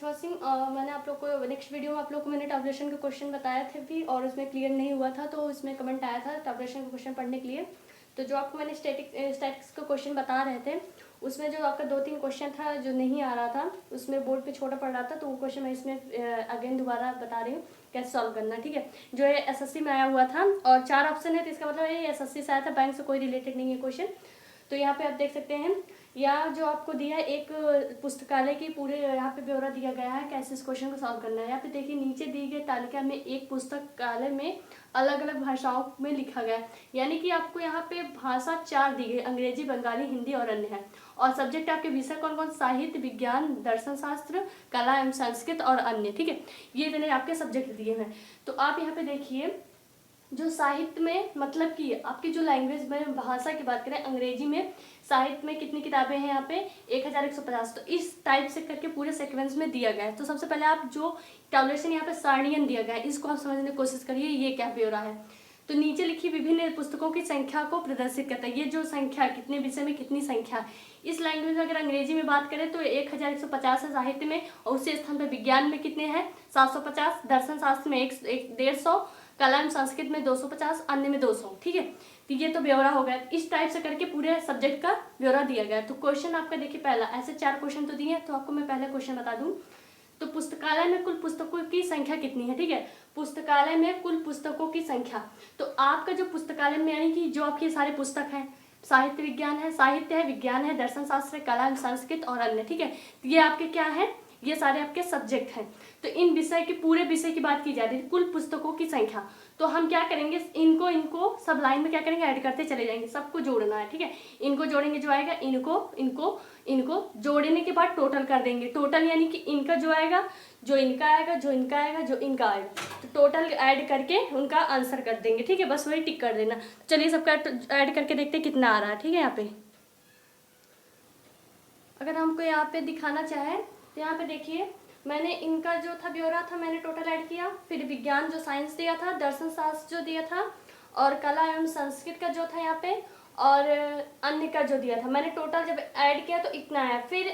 प्रतिभा सिंह। मैंने आप लोग को नेक्स्ट वीडियो में आप लोग को मैंने टैबुलेशन के क्वेश्चन बताए थे भी और उसमें क्लियर नहीं हुआ था, तो इसमें कमेंट आया था टैबुलेशन के क्वेश्चन पढ़ने के लिए। तो जो आपको मैंने स्टैटिक्स का क्वेश्चन बता रहे थे, उसमें जो आपका 2-3 क्वेश्चन था जो नहीं आ रहा था, उसमें बोर्ड पे छोटा पड़ रहा था, तो वो क्वेश्चन मैं इसमें अगेन दोबारा बता रही हूँ कैसे सॉल्व करना। ठीक है, जो ये एसएससी में आया हुआ था और 4 ऑप्शन है, तो इसका मतलब ये एसएससी से आया था, बैंक से कोई रिलेटेड नहीं है क्वेश्चन। तो यहाँ पे आप देख सकते हैं, या जो आपको दिया है एक पुस्तकालय की पूरे यहाँ पे ब्यौरा दिया गया है कैसे इस क्वेश्चन को सॉल्व करना है। यहाँ पे देखिए नीचे दी गई तालिका में एक पुस्तकालय में अलग अलग भाषाओं में लिखा गया है, यानी कि आपको यहाँ पे भाषा 4 दी गई, अंग्रेजी, बंगाली, हिंदी और अन्य है। और सब्जेक्ट आपके विषय कौन कौन, साहित्य, विज्ञान, दर्शन शास्त्र, कला एवं संस्कृत और अन्य। ठीक है, ये इतने आपके सब्जेक्ट दिए हैं। तो आप यहाँ पे देखिए, जो साहित्य में मतलब कि आपकी जो लैंग्वेज में भाषा की बात करें, अंग्रेजी में साहित्य में कितनी किताबें हैं यहाँ पे 1150। तो इस टाइप से करके पूरे सीक्वेंस में दिया गया है। तो सबसे पहले आप जो टैबुलेशन यहाँ पे सारणियन दिया गया है, इसको आप समझने की कोशिश करिए ये क्या ब्यौरा है। तो नीचे लिखी विभिन्न पुस्तकों की संख्या को प्रदर्शित करता है। ये जो संख्या कितने विषय में कितनी संख्या, इस लैंग्वेज में अगर अंग्रेजी में बात करें तो 1150 है साहित्य में, और उसी स्थान पर विज्ञान में कितने हैं 750, दर्शन शास्त्र में 150, कला एवं संस्कृत में 250, अन्य में 200। ठीक है, तो ये तो ब्यौरा हो गया। इस टाइप से करके पूरे सब्जेक्ट का ब्यौरा दिया गया है। तो क्वेश्चन आपका देखिए, पहला ऐसे 4 क्वेश्चन तो दिए हैं, तो आपको मैं पहले क्वेश्चन बता दूं। तो पुस्तकालय में कुल पुस्तकों की संख्या कितनी है। ठीक है, पुस्तकालय में कुल पुस्तकों की संख्या, तो आपका जो पुस्तकालय में यानी कि जो आपके सारे पुस्तक हैं, साहित्य विज्ञान है, साहित्य है, विज्ञान है, दर्शन शास्त्र, कला एवं संस्कृत और अन्य। ठीक है, तो ये आपके क्या है, ये सारे आपके सब्जेक्ट हैं। तो इन विषय की पूरे विषय की बात की जा रही है, कुल पुस्तकों की संख्या। तो हम क्या करेंगे, इनको सब लाइन में क्या करेंगे, ऐड करते चले जाएंगे, सबको जोड़ना है। ठीक है, इनको जोड़ेंगे, जो आएगा इनको जोड़ने के बाद टोटल कर देंगे। टोटल यानी कि इनका जो आएगा, जो इनका आएगा, जो इनका आएगा, जो इनका आएगा, तो टोटल ऐड करके उनका आंसर कर देंगे। ठीक है, बस वही टिक कर देना। चलिए सबका ऐड करके देखते हैं कितना आ रहा है। ठीक है, यहाँ पे अगर हमको यहाँ पे दिखाना चाहे तो यहाँ पे देखिए, मैंने इनका जो था ब्यौरा था मैंने टोटल ऐड किया, फिर विज्ञान जो साइंस दिया था, दर्शन शास्त्र जो दिया था, और कला एवं संस्कृत का जो था यहाँ पे, और अन्य का जो दिया था, मैंने टोटल जब ऐड किया तो इतना आया। फिर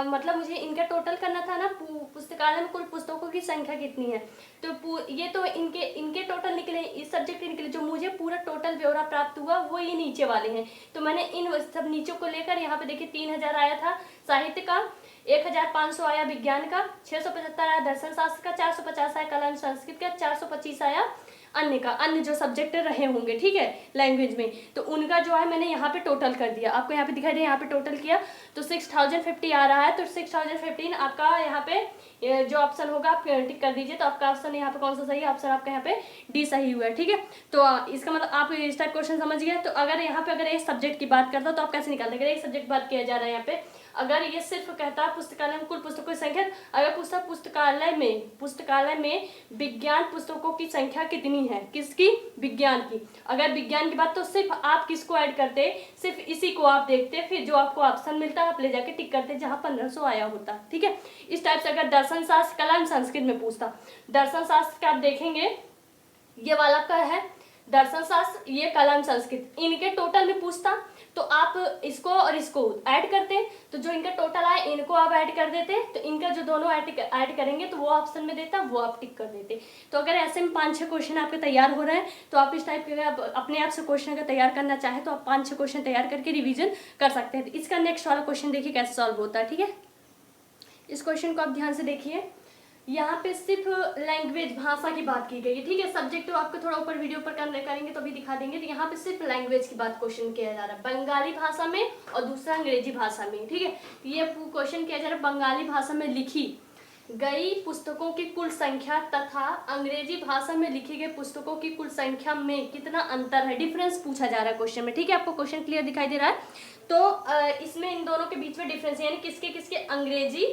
मतलब मुझे इनका टोटल करना था ना, पुस्तकालय में कुल पुस्तकों की संख्या कितनी है। तो ये तो इनके टोटल निकले, इस सब्जेक्ट के निकले। जो मुझे पूरा टोटल ब्यौरा प्राप्त हुआ वो ये नीचे वाले हैं। तो मैंने इन सब नीचे को लेकर यहाँ पे देखिए 3000 आया था साहित्य का, 1500 आया विज्ञान का, 675 आया दर्शन शास्त्र का, 450 आया कला एवं संस्कृत का, 425 आया अन्य का, अन्य जो सब्जेक्ट रहे होंगे। ठीक है, लैंग्वेज में, तो उनका जो है मैंने यहाँ पे टोटल कर दिया, आपको यहाँ पे दिखाई दे, यहाँ पे टोटल किया तो 6050 आ रहा है। तो 6015 आपका यहाँ पे जो ऑप्शन होगा आप टिक कर दीजिए। तो आपका ऑप्शन यहाँ पे कौन सा सही है, ऑप्शन आपका यहाँ पे डी सही हुआ है। ठीक है, तो इसका मतलब आप इस टाइप क्वेश्चन समझ गए। तो अगर यहाँ पे अगर एक सब्जेक्ट की बात करता तो आप कैसे निकाल देंगे, एक सब्जेक्ट बात किया जा रहा है यहाँ पे। अगर ये सिर्फ कहता है पुस्तकालय में कुल पुस्तकों की संख्या, अगर पूछता पुस्तकालय में विज्ञान पुस्तकों की संख्या कितनी है, किसकी, विज्ञान की। अगर विज्ञान की बात तो सिर्फ आप किसको ऐड करते, सिर्फ इसी को आप देखते, फिर जो आपको ऑप्शन मिलता है आप ले जाके टिक करते जहां 1500 आया होता। ठीक है, इस टाइप से अगर दर्शन शास्त्र, कला एवं संस्कृत में पूछता, दर्शन शास्त्र का आप देखेंगे ये वाला का है दर्शन शास्त्र, ये कला एवं संस्कृत, इनके टोटल में पूछता तो आप इसको और इसको ऐड करते, तो जो इनका टोटल आए इनको आप ऐड कर देते, तो इनका जो दोनों ऐड करेंगे तो वो ऑप्शन में देता, वो आप टिक कर देते। तो अगर ऐसे में 5-6 क्वेश्चन आपके तैयार हो रहे हैं तो आप इस टाइप के अपने आप से क्वेश्चन अगर तैयार करना चाहे तो आप 5-6 क्वेश्चन तैयार करके रिविजन कर सकते हैं। तो इसका नेक्स्ट वाला क्वेश्चन देखिए कैसे सॉल्व होता है। ठीक है, इस क्वेश्चन को आप ध्यान से देखिए, यहाँ पे सिर्फ लैंग्वेज भाषा की बात की गई है। ठीक है, सब्जेक्ट तो आपको थोड़ा ऊपर वीडियो पर करेंगे तो भी दिखा देंगे। तो यहाँ पे सिर्फ लैंग्वेज की बात क्वेश्चन किया जा रहा है, बंगाली भाषा में और दूसरा अंग्रेजी भाषा में। ठीक है, ये क्वेश्चन किया जा रहा है बंगाली भाषा में लिखी गई पुस्तकों की कुल संख्या तथा अंग्रेजी भाषा में लिखी गई पुस्तकों की कुल संख्या में कितना अंतर है, डिफरेंस पूछा जा रहा है क्वेश्चन में। ठीक है, आपको क्वेश्चन क्लियर दिखाई दे रहा है। तो इसमें इन दोनों के बीच में डिफरेंस यानी किसके किसके, अंग्रेजी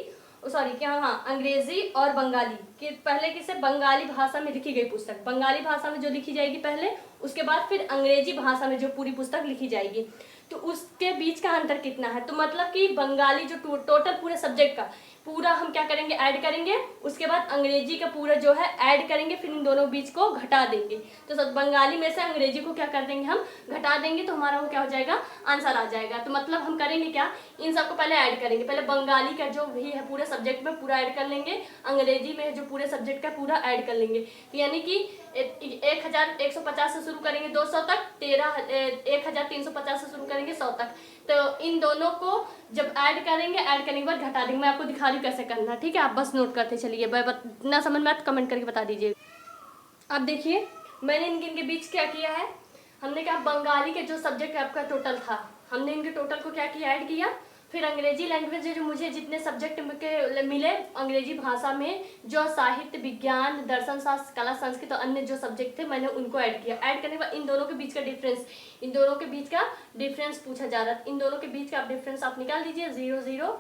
और बंगाली कि पहले किसे, बंगाली भाषा में लिखी गई पुस्तक, बंगाली भाषा में जो लिखी जाएगी पहले, उसके बाद फिर अंग्रेजी भाषा में जो पूरी पुस्तक लिखी जाएगी, तो उसके बीच का अंतर कितना है। तो मतलब कि बंगाली जो टोटल पूरे सब्जेक्ट का पूरा हम क्या करेंगे, ऐड करेंगे, उसके बाद अंग्रेजी का पूरा जो है ऐड करेंगे, फिर इन दोनों बीच को घटा देंगे। तो सब बंगाली में से अंग्रेजी को क्या कर देंगे, हम घटा देंगे, तो हमारा वो क्या हो जाएगा, आंसर आ जाएगा। तो मतलब हम करेंगे क्या, इन सबको पहले ऐड करेंगे, पहले बंगाली का जो भी है पूरे सब्जेक्ट में पूरा ऐड कर लेंगे, अंग्रेजी में जो पूरे सब्जेक्ट का पूरा ऐड कर लेंगे। तो यानी कि 1150 से शुरू करेंगे 200 तक, 1350 से शुरू करेंगे 100 तक। तो इन दोनों को जब ऐड करेंगे, ऐड करने के बाद घटा देंगे। मैं आपको दिखा रही हूँ कैसे करना, ठीक है, आप बस नोट करते चलिए। इतना समझ में आए तो कमेंट करके बता दीजिए। अब देखिए मैंने इनके बीच क्या किया है, हमने कहा बंगाली के जो सब्जेक्ट आपका टोटल था, हमने इनके टोटल को क्या किया, ऐड किया। फिर अंग्रेजी लैंग्वेज जो मुझे जितने सब्जेक्ट के मिले अंग्रेजी भाषा में, जो साहित्य, विज्ञान, दर्शन शास्त्र, कला, संस्कृत और अन्य जो सब्जेक्ट थे, मैंने उनको ऐड किया। ऐड करने के बाद इन दोनों के बीच का डिफरेंस, इन दोनों के बीच का डिफरेंस पूछा जा रहा था। इन दोनों के बीच का डिफरेंस आप निकाल दीजिए। 0 0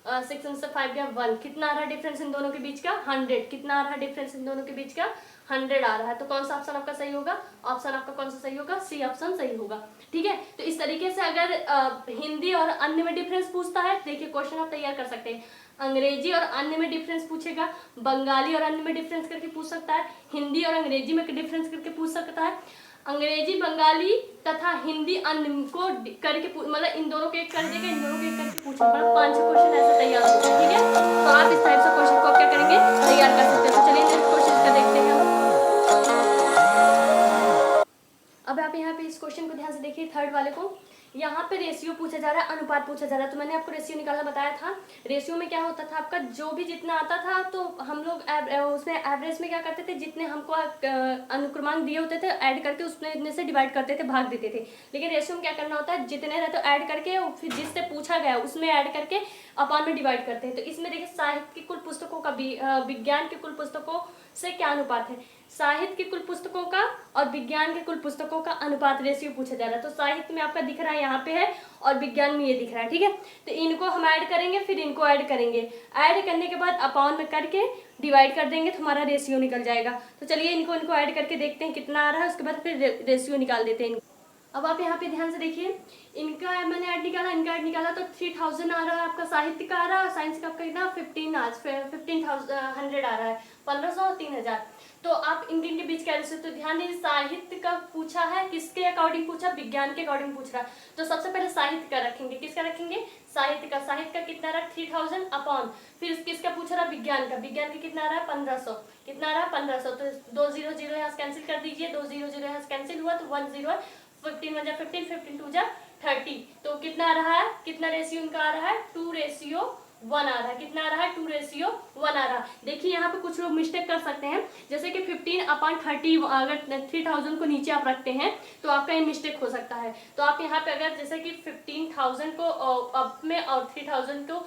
6 से 5 गया 1। कितना आ रहा है डिफरेंस इन दोनों के बीच का, 100। कितना आ रहा है डिफरेंस इन दोनों के बीच का, 100 आ रहा है। तो कौन सा ऑप्शन आपका सही होगा, ऑप्शन आपका कौन सा सही होगा, सी ऑप्शन सही होगा। ठीक है, तो इस तरीके से अगर हिंदी और अन्य में डिफरेंस पूछता है, देखिए क्वेश्चन आप तैयार कर सकते हैं। अंग्रेजी और अन्य में डिफरेंस पूछेगा, बंगाली और अन्य में डिफरेंस करके पूछ सकता है, हिंदी और अंग्रेजी में डिफरेंस करके पूछ सकता है, अंग्रेजी, बंगाली तथा हिंदी अन्य को करके मतलब इन दोनों को एक कर देगा, इन दोनों को एक करके पूछेगा। मतलब 5-6 क्वेश्चन ऐसे तैयार होगा। ठीक है, तो आप इस टाइप से क्वेश्चन को आप क्या करेंगे, तैयार कर सकते हैं। तो चलिए नेक्स्ट क्वेश्चन का देखते हैं। अब आप यहाँ पे इस क्वेश्चन को ध्यान से देखिए, थर्ड वाले को। यहाँ पे रेशियो पूछा जा रहा है, अनुपात पूछा जा रहा है। तो मैंने आपको रेशियो निकालना बताया था। रेशियो में क्या होता था, आपका जो भी जितना आता था, तो हम लोग उसमें एवरेज में क्या करते थे, जितने हमको अनुक्रमांक दिए होते थे ऐड करके उसमें इतने से डिवाइड करते थे, भाग देते थे। लेकिन रेशियो में क्या करना होता है, जितने रहते तो ऐड करके फिर जिससे पूछा गया उसमें ऐड करके अपान में डिवाइड करते हैं। तो इसमें देखिए साहित्य की कुल पुस्तकों का, विज्ञान की कुल पुस्तकों से क्या अनुपात है, साहित्य की कुल पुस्तकों का और विज्ञान के कुल पुस्तकों का अनुपात रेशियो पूछा जा रहा है। तो साहित्य में आपका दिख रहा है यहाँ पे है, और विज्ञान में ये दिख रहा है। ठीक है, तो इनको हम ऐड करेंगे, फिर इनको ऐड करेंगे, ऐड करने के बाद अपॉन में करके डिवाइड कर देंगे, तो हमारा रेशियो निकल जाएगा। तो चलिए इनको ऐड करके देखते हैं कितना आ रहा है, उसके बाद फिर रेशियो निकाल देते हैं। अब आप यहाँ पे ध्यान से देखिए, इनका मैंने ऐड निकाला, इनका ऐड निकाला, तो 3000 आ रहा है आपका, साहित्य का आ रहा है, साइंस का आपका कितना 1500 आ रहा है, 1500 और 3000। तो आप इनके बीच क्या रेशियो, तो ध्यान दीजिए साहित्य का पूछा है, किसके अकॉर्डिंग पूछा, विज्ञान के अकॉर्डिंग पूछ रहा है। तो सबसे पहले साहित्य का रखेंगे, किसका रखेंगे, साहित्य का। साहित्य का कितना रहा 3000 अपॉन, फिर किसका पूछा रहा, विज्ञान का। विज्ञान का कितना आ रहा है 1500, कितना आ रहा है 1500। तो 2 0 0 यहाँ कैंसिल कर दीजिए, 2 0 0 यहाँ कैंसिल हुआ, तो 1 0 15 1 15 15 2 30। तो कितना आ रहा है, कितना रेशियो इनका आ रहा है 2:1 आ रहा है। कितना आ रहा है 2:1 आ रहा है। देखिए यहाँ पे कुछ लोग मिस्टेक कर सकते हैं, जैसे कि 15/30 अगर 3000 को नीचे आप रखते हैं तो आपका ये मिस्टेक हो सकता है। तो आप यहाँ पे अगर जैसे कि 15,000 को अप में और 3000 को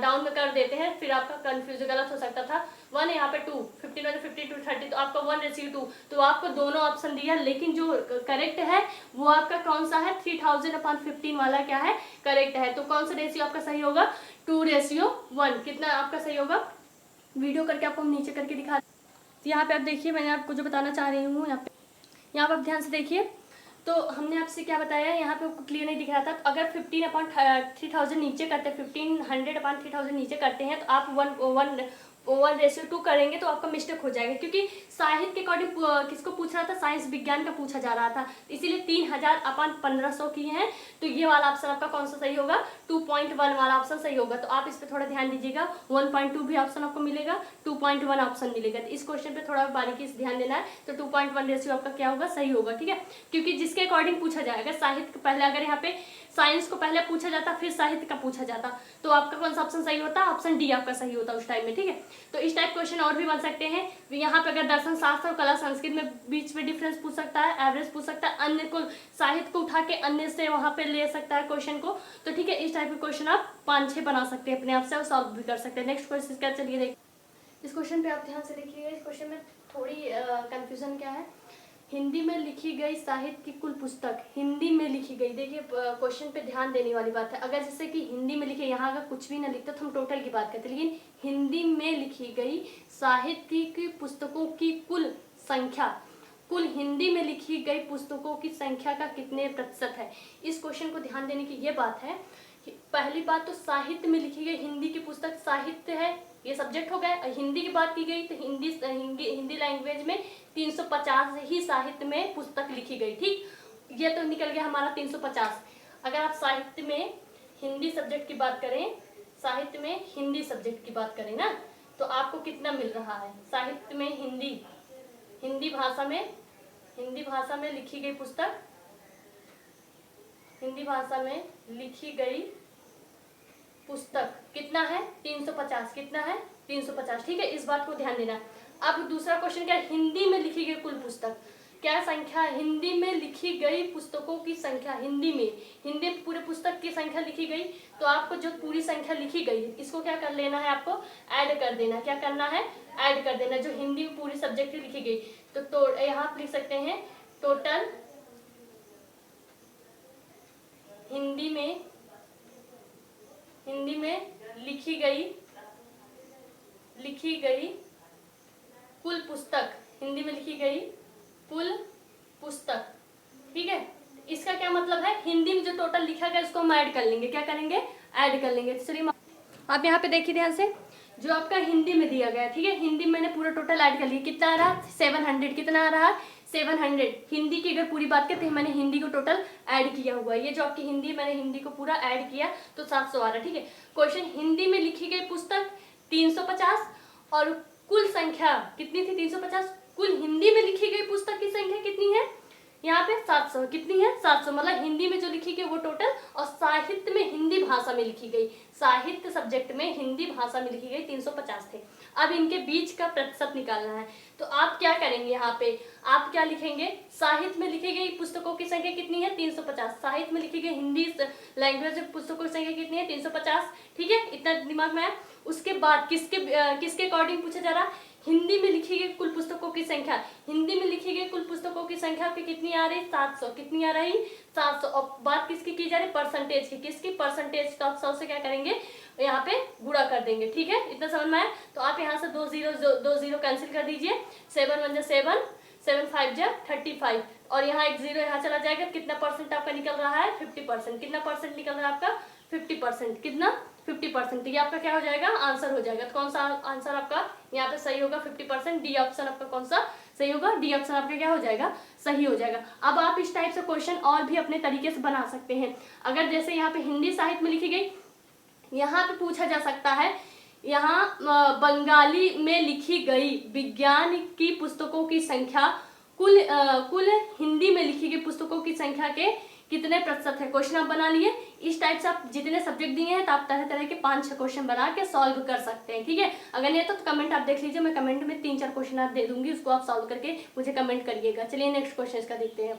डाउन में कर देते हैं, फिर आपका कंफ्यूज गलत हो सकता था। 1 यहाँ पे 2, 15 15 2 30, तो आपका 1:2। तो आपको दोनों ऑप्शन दिया, लेकिन जो करेक्ट है वो आपका कौन सा है, 3000/15 वाला क्या है, करेक्ट है। तो कौन सा रेशियो आपका सही होगा, 2:1। कितना आपका सही होगा, वीडियो करके आपको हम नीचे करके दिखा। तो यहाँ पे आप देखिए, मैंने आपको जो बताना चाह रही हूँ यहाँ पे आप ध्यान से देखिए। तो हमने आपसे क्या बताया, यहाँ पे आपको क्लियर नहीं दिख रहा था। तो अगर 15/3000 नीचे करते हैं, 1500/3000 नीचे करते हैं, तो आप 1:2 करेंगे तो आपका मिस्टेक हो जाएगा, क्योंकि साहित्य के अकॉर्डिंग किसको पूछ रहा था, साइंस विज्ञान का पूछा जा रहा था, इसीलिए 3000/1500 की है। तो ये वाला ऑप्शन आपका कौन सा सही होगा, 2.1 वाला ऑप्शन सही होगा। तो आप इस पर थोड़ा ध्यान दीजिएगा, 1.2 भी ऑप्शन आपको मिलेगा, 2.1 ऑप्शन मिलेगा। तो इस क्वेश्चन पे थोड़ा बारीकी से ध्यान देना है। तो 2.1 रेशियो आपका क्या होगा, सही होगा। ठीक है, क्योंकि जिसके अकॉर्डिंग पूछा जाएगा, साहित्य पहले अगर यहाँ पे साइंस को पहले पूछा जाता, फिर साहित्य का पूछा जाता, तो आपका कौन सा ऑप्शन सही होता, ऑप्शन डी आपका सही होता उस टाइम में। ठीक है, तो इस टाइप क्वेश्चन और भी बन सकते हैं। यहाँ पे अगर दर्शन शास्त्र और कला संस्कृत में बीच में डिफरेंस पूछ सकता है, एवरेज पूछ सकता है, अन्य को साहित्य को उठा के अन्य से वहां पे ले सकता है क्वेश्चन को। तो ठीक है, इस टाइप के क्वेश्चन आप 5-6 बना सकते हैं अपने आप से, और सॉल्व भी कर सकते हैं। नेक्स्ट क्वेश्चन क्या, चलिए देख इस क्वेश्चन पे आप ध्यान से देखिएगा। इस क्वेश्चन में थोड़ी कंफ्यूजन क्या है, हिंदी में लिखी गई साहित्य की कुल पुस्तक, हिंदी में लिखी गई। देखिए क्वेश्चन पे ध्यान देने वाली बात है, अगर जैसे कि हिंदी में लिखे, यहाँ अगर कुछ भी ना लिखते तो हम टोटल की बात करते, लेकिन हिंदी में लिखी गई साहित्य की पुस्तकों की कुल संख्या, कुल हिंदी में लिखी गई पुस्तकों की संख्या का कितने प्रतिशत है। इस क्वेश्चन को ध्यान देने की ये बात है पहली बात तो साहित्य में लिखी गई हिंदी की पुस्तक साहित्य है, ये सब्जेक्ट हो गया। हिंदी की बात की गई तो हिंदी लैंग्वेज में 350 ही साहित्य में पुस्तक लिखी गई। ठीक, ये तो निकल गया हमारा 350। अगर आप साहित्य में हिंदी सब्जेक्ट की बात करें, साहित्य में हिंदी सब्जेक्ट की बात करें ना, तो आपको कितना मिल रहा है? साहित्य में हिंदी भाषा में लिखी गई पुस्तक, हिंदी भाषा में लिखी गई पुस्तक कितना है? 350। कितना है? 350। ठीक है, इस बात को ध्यान देना। अब दूसरा क्वेश्चन क्या है? हिंदी में लिखी गई कुल पुस्तक क्या संख्या? हिंदी में लिखी गई पुस्तकों की संख्या, हिंदी में पूरे पुस्तक की संख्या लिखी गई, तो आपको जो पूरी संख्या लिखी गई इसको क्या कर लेना है? आपको ऐड कर देना। क्या करना है? ऐड कर देना, जो हिंदी में पूरी सब्जेक्ट की लिखी गई। तो यहाँ आप लिख सकते हैं टोटल हिंदी में लिखी गई कुल पुस्तक, हिंदी में लिखी गई कुल पुस्तक। ठीक है, इसका क्या मतलब है? हिंदी में जो टोटल लिखा गया उसको हम ऐड कर लेंगे। क्या करेंगे? ऐड कर लेंगे। चलिए आप यहाँ पे देखिए ध्यान से, जो आपका हिंदी में दिया गया, ठीक है, हिंदी में मैंने पूरा टोटल ऐड कर लिया। कितना आ रहा? 700। कितना आ रहा? 700। हिंदी की अगर पूरी बात करें तो मैंने हिंदी को टोटल ऐड किया हुआ है। ये जो आपकी हिंदी, मैंने हिंदी को पूरा ऐड किया तो 700 आ रहा है। ठीक है, क्वेश्चन हिंदी में लिखी गई पुस्तक 350 और कुल संख्या कितनी थी? 350। कुल हिंदी में लिखी गई पुस्तक की संख्या कितनी है? यहाँ पे 700। कितनी है? 700। मतलब हिंदी में जो लिखी गई वो टोटल, और साहित्य में हिंदी भाषा में लिखी गई, साहित्य सब्जेक्ट में हिंदी भाषा में लिखी गई 350 थे। अब इनके बीच का प्रतिशत निकालना है, तो आप क्या करेंगे? यहाँ पे आप क्या लिखेंगे? साहित्य में लिखी गई पुस्तकों की संख्या कितनी है? 350। साहित्य में लिखी गई हिंदी लैंग्वेज पुस्तकों की संख्या कितनी है? 350। ठीक है, इतना दिमाग में है। उसके बाद किसके अकॉर्डिंग पूछा जा रहा? हिंदी में लिखी गई कुल पुस्तकों की संख्या, हिंदी में लिखी गई कुल पुस्तकों की संख्या आपकी कितनी आ रही? 700। कितनी आ रही? 700। और बात किसकी की जा रही? परसेंटेज की। किसकी? परसेंटेज। तो आप 100 से क्या करेंगे? यहाँ पे गुणा कर देंगे। ठीक है, इतना समझ में आया? तो आप यहाँ से 2 जीरो कैंसिल कर दीजिए। 7 1 7, 7 5 35, और यहाँ एक जीरो यहाँ चला जाएगा। कितना परसेंट आपका निकल रहा है? 50%। कितना परसेंट निकल रहा है आपका? 50%। कितना? 50%। ये आपका क्या हो जाएगा? आंसर हो जाएगा। तो कौन सा आंसर आपका यहाँ पे सही होगा? 50%। डी ऑप्शन आपका कौन सा सही होगा? डी ऑप्शन आपका क्या हो जाएगा? सही हो जाएगा। अब आप इस टाइप से क्वेश्चन और भी अपने तरीके से बना सकते हैं। अगर जैसे यहाँ पे हिंदी साहित्य में लिखी गई, यहाँ पे पूछा जा सकता है, यहाँ बंगाली में लिखी गई विज्ञान की पुस्तकों की संख्या कुल हिंदी में लिखी गई पुस्तकों की संख्या के कितने प्रतिशत है? क्वेश्चन आप बना लिए। इस टाइप से आप जितने सब्जेक्ट दिए हैं तो आप तरह तरह के 5-6 क्वेश्चन बना के सॉल्व कर सकते हैं। ठीक है, अगर नहीं तो कमेंट आप देख लीजिए, मैं कमेंट में 3-4 क्वेश्चन आप दे दूंगी, उसको आप सॉल्व करके मुझे कमेंट करिएगा। चलिए नेक्स्ट क्वेश्चन इसका देखते हैं।